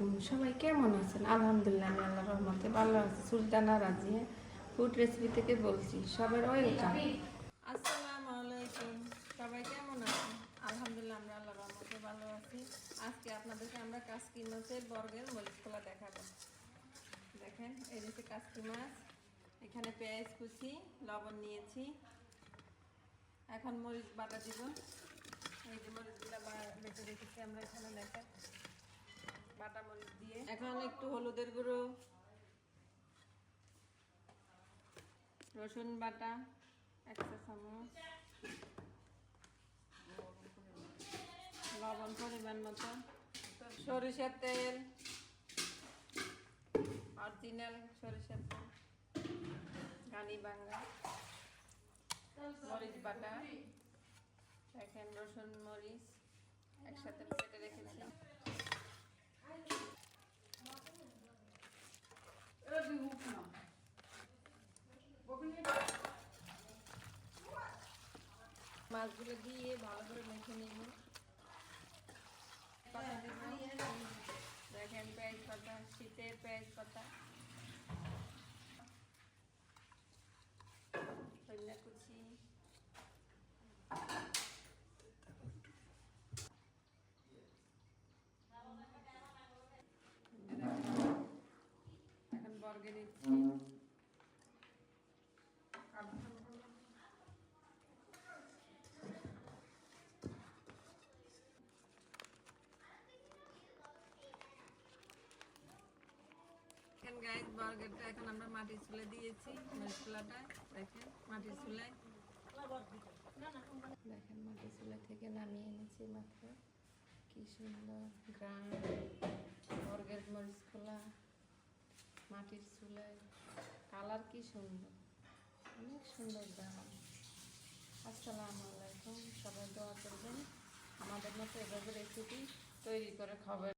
আলাইকুম, সবাই কেমন আছেন? আলহামদুলিল্লাহ আমি আল্লাহর রহমতে ভালো আছি। সুলতানা রাজিয়া ফুড রেসিপি থেকে বলছি। সবার ওয়েলকাম। আসসালামু আলাইকুম, সবাই কেমন আছেন? আলহামদুলিল্লাহ আমরা আল্লাহর রহমতে ভালো আছি। আজকে আপনাদেরকে আমরা কাসকি মাছের বর্গের মরিচ খোলা দেখাবো। দেখেন, এই হচ্ছে কাসকি মাছ। এখানে পেঁয়াজ কুচি, লবণ নিয়েছি। এখন মরিচ বাটা দিব। এই যে মরিচগুলো বেটে রেখেছি আমরা এখানে, দেখেন বাটা মরিচ দিয়ে। এখন একটু হলুদের গুঁড়ো, রসুন বাটা 1 চা চামচ, লবণ পরিমাণ মতো, সরিষার তেল, অরিজিনাল সরিষার তেল, ঘানি বাঙ্গা, মরিচ বাটা, দেখেন রসুন মরিচ একসাথে বেটে রেখেছি। মাছগুলো দিয়ে ভালো করে মেখে নিব। পাতা দিব, দেখেন পেঁয়াজ পাতা, শীতের পেঁয়াজ পাতা, ধনিয়া কুচি, এখন বর্গে নিচ্ছি। গাইস বার্গারটা এখন আমরা মাটির চুলে দিয়েছি। মরিচ চুলাটা দেখেন, মাটির চুলায় দেখেন, মাটির চুলা থেকে নামিয়ে এনেছি মাত্র। কি সুন্দর গ্রাম, বর্গের মরিচ খোলা মাটির চুলায়, কালার কি সুন্দর, অনেক সুন্দর গ্রাম। আসসালামু আলাইকুম, সবাই দোয়া করবেন আমাদের মতো এভাবে রেসিপি তৈরি করে খাবেন।